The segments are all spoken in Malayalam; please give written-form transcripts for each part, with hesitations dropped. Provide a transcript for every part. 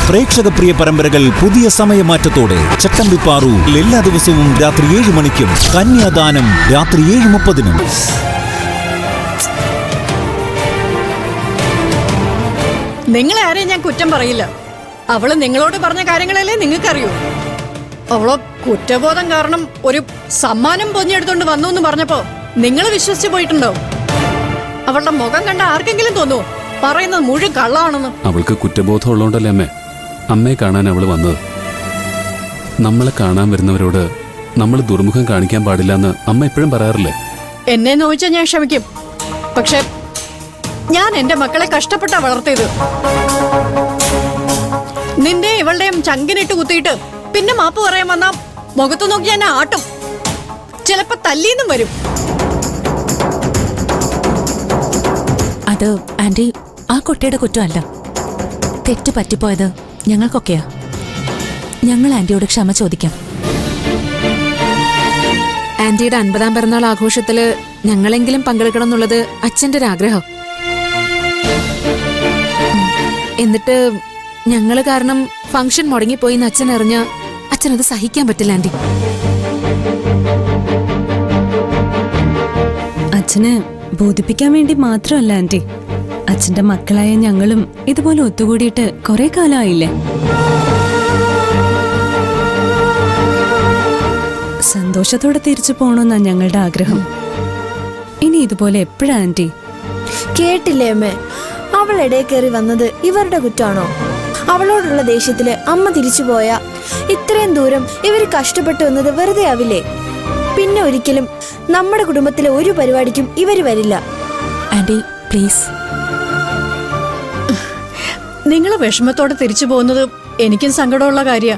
പ്രേക്ഷക പ്രിയ പരമ്പരകൾ പുതിയ സമയമാറ്റത്തോടെ ചട്ടമ്പിപ്പാറു എല്ലാ ദിവസവും രാത്രി 7 മണിക്കും കന്യാദാനം രാത്രി 7:30-നും. നിങ്ങളെ ആരെയും ഞാൻ കുറ്റം പറയില്ല. അവള് നിങ്ങളോട് പറഞ്ഞ കാര്യങ്ങളല്ലേ നിങ്ങൾക്കറിയൂ. അവളോ കുറ്റബോധം കാരണം ഒരു സമ്മാനം പൊഞ്ഞെടുത്തോണ്ട് വന്നു എന്ന് പറഞ്ഞപ്പോ നിങ്ങൾ വിശ്വസിച്ചു പോയിട്ടുണ്ടോ? അവളുടെ മുഖം കണ്ട ആർക്കെങ്കിലും തോന്നുവോ പറയുന്നത് മുഴുവൻ കള്ളാണെന്ന്? അവൾക്ക് കുറ്റബോധം ഉള്ളതുകൊണ്ടല്ലേ അമ്മയെ കാണാൻ അവള് വന്നത്. നമ്മളെ കാണാൻ വരുന്നവരോട് നമ്മൾ ദുർമുഖം കാണിക്കാൻ പാടില്ല എന്ന് അമ്മ എപ്പോഴും പറയാറില്ലേ? എന്നെ നോവിച്ചാൽ ഞാൻ ക്ഷമിക്കും. പക്ഷെ ഞാൻ എന്റെ മക്കളെ കഷ്ടപ്പെട്ടാ വളർത്തിയത്. നിന്റെ ഇവളുടെയും ചങ്കിനിട്ട് കുത്തിയിട്ട് പിന്നെ മാപ്പ് പറയാൻ വന്നാ മുഖത്തു നോക്കി ഞാൻ ആട്ടും. ചിലപ്പോ തല്ലീന്നും വരും. അത് ആന്റി ആ കുട്ടിയുടെ കുറ്റമല്ല. തെറ്റ് പറ്റിപ്പോയത് ഞങ്ങൾക്കൊക്കെയാ. ഞങ്ങൾ ആന്റിയോട് ക്ഷമ ചോദിക്കാം. ആന്റിയുടെ 50-ാം പിറന്നാൾ ആഘോഷത്തില് ഞങ്ങളെങ്കിലും പങ്കെടുക്കണം എന്നുള്ളത് അച്ഛന്റെ ഒരു ആഗ്രഹം. എന്നിട്ട് ഞങ്ങള് കാരണം ഫംഗ്ഷൻ മുടങ്ങിപ്പോയി എന്ന് അച്ഛൻ അറിഞ്ഞ അച്ഛനത് സഹിക്കാൻ പറ്റില്ല ആന്റി. അച്ഛന് ബോധിപ്പിക്കാൻ വേണ്ടി മാത്രമല്ല ആന്റി, അച്ഛന്റെ മക്കളായ ഞങ്ങളും ഇതുപോലെ ഒത്തുകൂടിയിട്ട് കുറെ കാലമായില്ലേ. സന്തോഷത്തോടെ തിരിച്ചു പോകണമെന്നാ ഞങ്ങളുടെ ആഗ്രഹം. ഇനി ഇതുപോലെ എപ്പോഴാ ആന്റി? കേട്ടില്ലേ അമ്മേ, അവൾ ഇടയിൽ കയറി വന്നത് ഇവരുടെ കുറ്റാണോ? അവളോടുള്ള ദേഷ്യത്തില് അമ്മ തിരിച്ചു പോയാ ഇത്രയും ദൂരം ഇവര് കഷ്ടപ്പെട്ടു വന്നത് വെറുതെ ആവില്ലേ? പിന്നെ ഒരിക്കലും നമ്മുടെ കുടുംബത്തിലെ ഒരു പരിപാടിക്കും ഇവര് വരില്ല. Aunty please. നിങ്ങൾ വിഷമത്തോടെ തിരിച്ചു പോകുന്നത് എനിക്കും സങ്കടമുള്ള കാര്യ.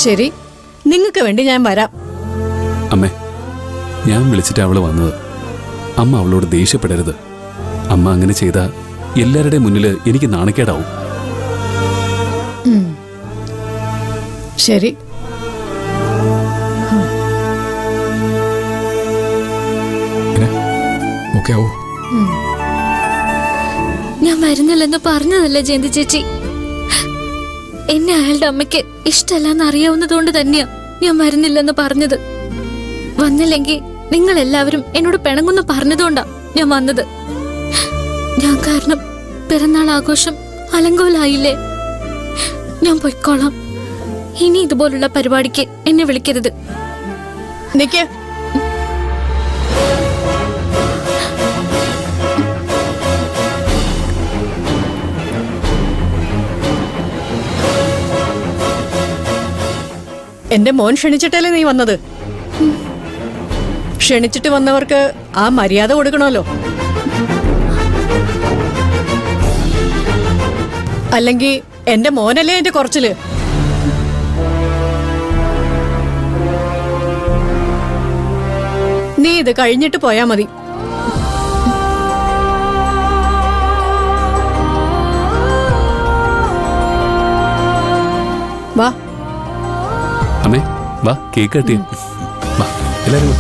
ശരി, നിങ്ങൾക്ക് വേണ്ടി ഞാൻ വരാം. അമ്മേ, ഞാൻ വിളിച്ചിട്ട് അവള് വന്നത്. അമ്മ അവളോട് ദേഷ്യപ്പെടരുത്. അമ്മ അങ്ങനെ ചെയ്താ എല്ലാവരുടെയും മുന്നിൽ എനിക്ക് നാണക്കേടാവും. ശരി. ഞാൻ വരുന്നില്ലെന്ന് പറഞ്ഞതല്ലേ ജയന്തി ചേച്ചി? എന്നെ അയാളുടെ അമ്മയ്ക്ക് ഇഷ്ടമല്ലെന്ന് അറിയാവുന്നതുകൊണ്ട് തന്നെയാ ഞാൻ വരുന്നില്ലെന്ന് പറഞ്ഞത്. വന്നില്ലെങ്കിൽ നിങ്ങൾ എല്ലാവരും എന്നോട് പിണങ്ങുന്നു പറഞ്ഞതുകൊണ്ടാ ഞാൻ വന്നത്. ഞാൻ കാരണം പിറന്നാൾ ആഘോഷം അലങ്കോലായില്ലേ? ഞാൻ പൊയ്ക്കോളാം. ഇനി ഇതുപോലുള്ള പരിപാടിക്ക് എന്നെ വിളിക്കരുത്. നിക്ക്. എന്റെ മോൻ ക്ഷണിച്ചിട്ടല്ലേ നീ വന്നത്? ക്ഷണിച്ചിട്ട് വന്നവർക്ക് ആ മര്യാദ കൊടുക്കണമല്ലോ. അല്ലെങ്കിൽ എന്റെ മോനല്ലേ എന്റെ കുറച്ചില്. നീ ഇത് കഴിഞ്ഞിട്ട് പോയാ മതി. വാ അമ്മേ, വാ കേക്ക് കട്ടിയ. വാ എല്ലാരും വാ.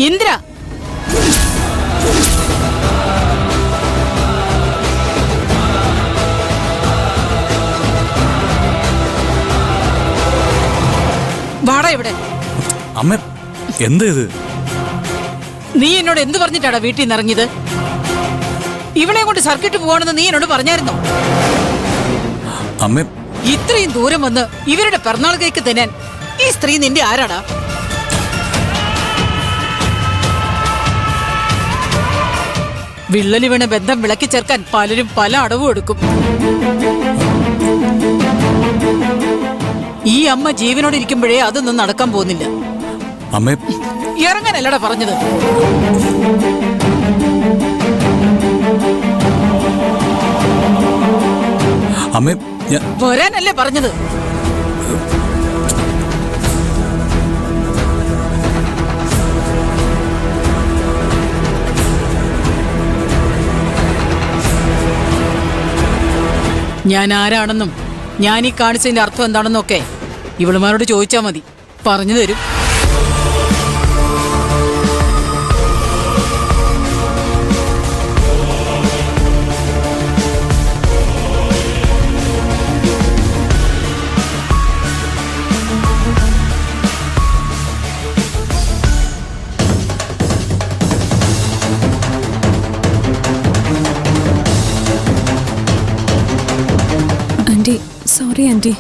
ഇന്ദ്ര, വാടാ ഇവിടെ. അമ്മ, എന്താ ഇത്? നീ എന്നോട് എന്ത് പറഞ്ഞിട്ടാടാ വീട്ടിൽ നിന്ന് ഇറങ്ങിയത്? ഇവളെ കൊണ്ട് സർക്കിട്ട് പോവാണെന്ന് നീ എന്നോട് പറഞ്ഞായിരുന്നോ? അമ്മ, ഇത്രയും ദൂരം വന്ന് ഇവരുടെ പിറന്നാൾ കേക്ക് തിന്നാൻ ഈ സ്ത്രീ നിന്റെ ആരാടാ? വിള്ളലി വീണ ബന്ധം വിളക്കി ചേർക്കാൻ പലരും പല അടവും എടുക്കും. അമ്മ ജീവനോട് ഇരിക്കുമ്പോഴേ അതൊന്നും നടക്കാൻ പോകുന്നില്ല. അമ്മേ, ഇറങ്ങാനല്ലടാ പറഞ്ഞത്. അമ്മേ, വരാനല്ലേ പറഞ്ഞത്? ഞാൻ ആരാണെന്നും ഞാൻ ഈ കാണിച്ചതിന്റെ അർത്ഥം എന്താണെന്നൊക്കെ ഇവളുമാരോട് ചോദിച്ചാൽ മതി, പറഞ്ഞു തരും. Aunty, sorry anti.